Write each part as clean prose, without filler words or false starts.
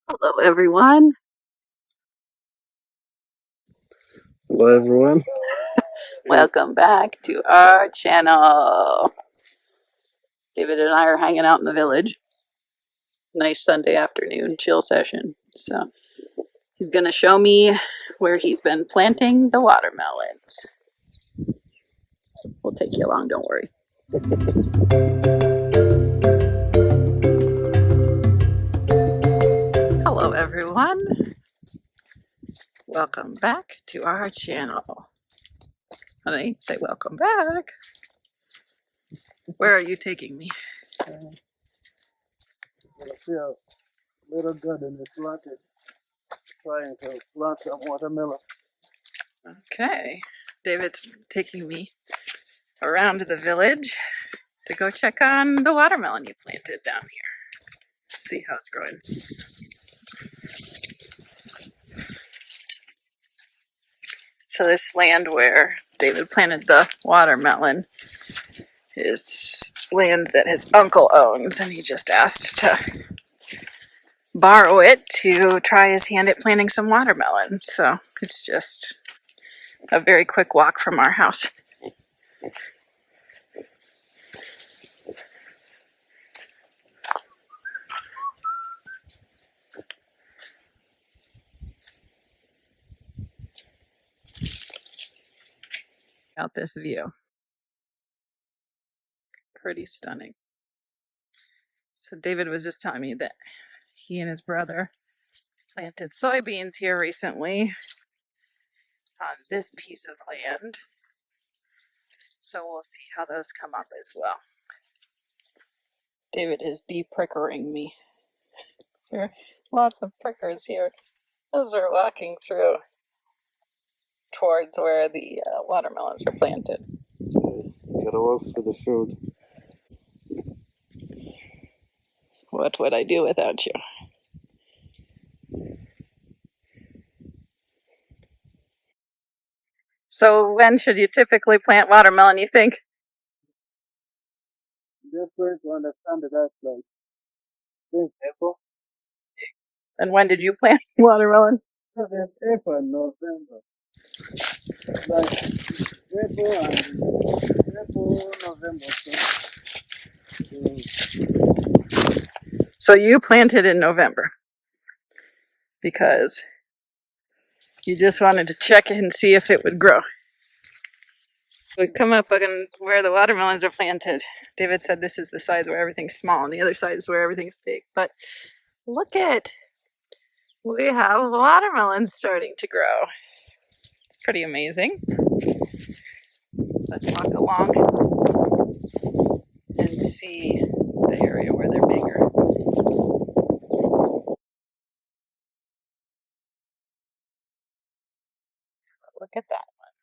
Hello, everyone. Hello, everyone. Welcome back to our channel. David and I are hanging out in the village. Nice Sunday afternoon chill session. So he's going to show me where he's been planting the watermelons. We'll take you along, don't worry. Hello, everyone. Welcome back to our channel. Honey, say welcome back. Where are you taking me? I see a little garden is planted, trying to plant some watermelon. Okay. David's taking me around the village to go check on the watermelon you planted down here. See how it's growing. So this land where David planted the watermelon is land that his uncle owns, and he just asked to borrow it to try his hand at planting some watermelon. So it's just a very quick walk from our house. Out this view. Pretty stunning. So David was just telling me that he and his brother planted soybeans here recently on this piece of land. So we'll see how those come up as well. David is de-prickering me. There are lots of prickers here as we're walking through towards where the watermelons are planted. Gotta work for the food. What would I do without you? So when should you typically plant watermelon, you think? Just going to understand that that's like since April. And when did you plant watermelon? April and November. Like April, November. So you planted in November because you just wanted to check it and see if it would grow. We come up on where the watermelons are planted. David said this is the side where everything's small and the other side is where everything's big. But look at, we have watermelons starting to grow. It's pretty amazing. Let's walk along and see the area where they're bigger. Look at that one.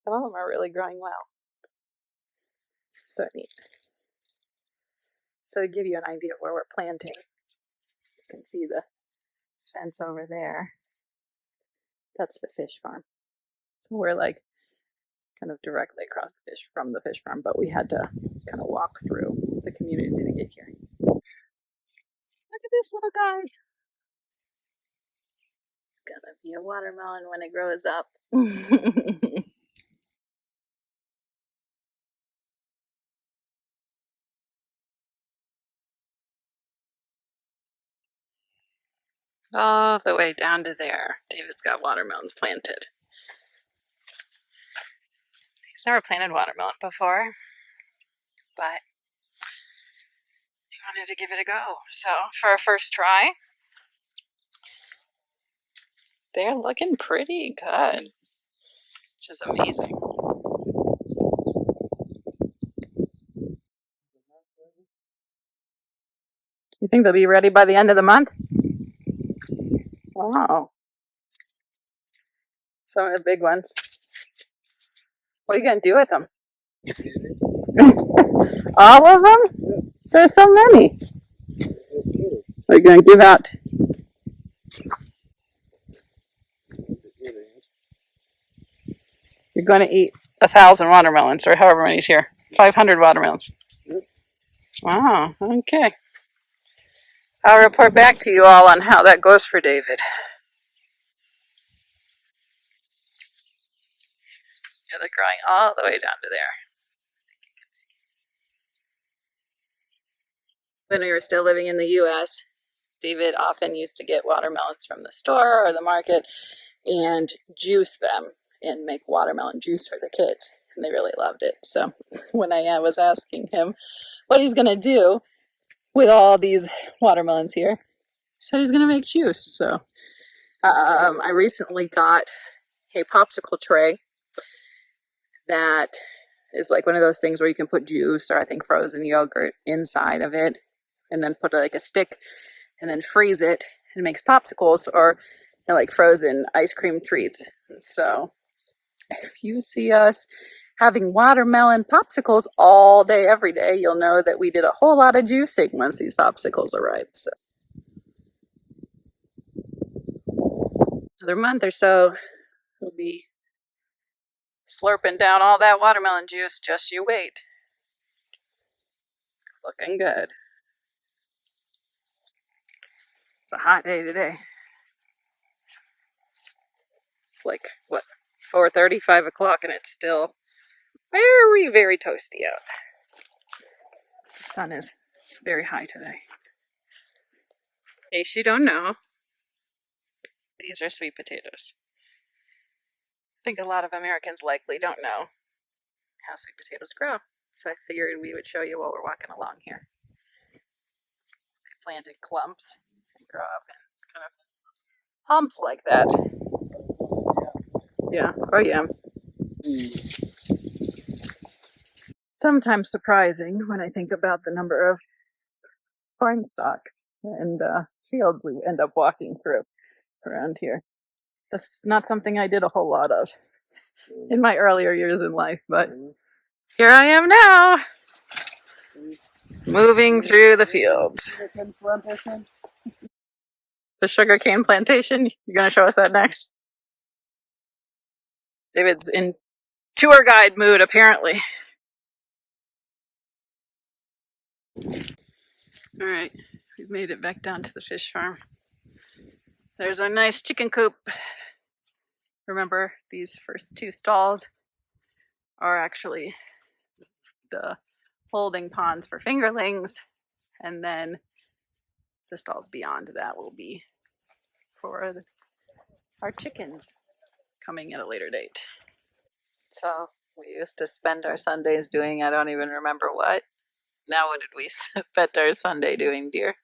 Some of them are really growing well. So neat. So to give you an idea of where we're planting, you can see the fence over there. That's the fish farm. So we're like kind of directly across the fish from the fish farm, but we had to kind of walk through the community to get here. Look at this little guy. It's gonna be a watermelon when it grows up. All the way down to there. David's got watermelons planted. He's never planted watermelon before, but he wanted to give it a go. So for our first try, they're looking pretty good, which is amazing. You think they'll be ready by the end of the month? Wow. Some of the big ones. What are you going to do with them? All of them? There's so many. Are you going to give out? You're going to eat 1,000 watermelons, or however many's here. 500 watermelons. Wow, okay. I'll report back to you all on how that goes for David. Yeah, they're growing all the way down to there. When we were still living in the US, David often used to get watermelons from the store or the market and juice them and make watermelon juice for the kids. And they really loved it. So when I was asking him what he's going to do with all these watermelons here, he said he's going to make juice. So I recently got a popsicle tray that is like one of those things where you can put juice or I think frozen yogurt inside of it and then put like a stick and then freeze it and it makes popsicles or like frozen ice cream treats. So if you see us having watermelon popsicles all day, every day, you'll know that we did a whole lot of juicing once these popsicles are ripe. So another month or so, we'll be slurping down all that watermelon juice. Just you wait. Looking good. It's a hot day today. It's like, what, 4:30, 5 o'clock, and it's still very, very toasty out. The sun is very high today. In case you don't know, these are sweet potatoes. I think a lot of Americans likely don't know how sweet potatoes grow. So I figured we would show you while we're walking along here. They planted clumps and grow up in kind of humps like that. Yeah, or yams. Sometimes surprising when I think about the number of corn stalks and fields we end up walking through around here. That's not something I did a whole lot of in my earlier years in life, but here I am now, moving through the fields. The sugarcane plantation, you're going to show us that next? David's in tour guide mood, apparently. All right, we've made it back down to the fish farm. There's our nice chicken coop. Remember, these first two stalls are actually the holding ponds for fingerlings, and then the stalls beyond that will be for our chickens coming at a later date. So we used to spend our Sundays doing, I don't even remember what. Now what did we spend our Sunday doing, dear?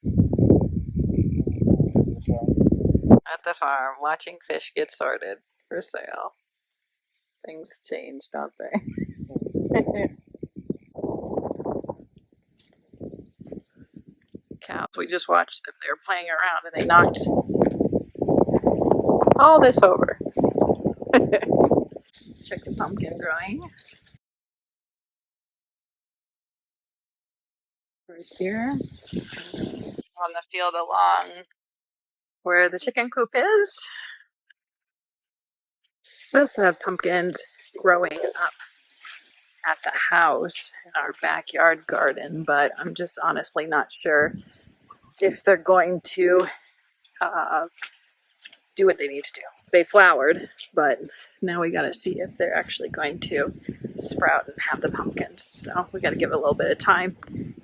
At the farm, watching fish get sorted for sale. Things change, don't they? Cows, we just watched them. They were playing around and they knocked all this over. Check the pumpkin growing. Right here. On the field along where the chicken coop is. We also have pumpkins growing up at the house in our backyard garden, but I'm just honestly not sure if they're going to do what they need to do. They flowered, but now we gotta see if they're actually going to sprout and have the pumpkins. So we gotta give it a little bit of time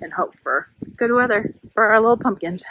and hope for good weather for our little pumpkins.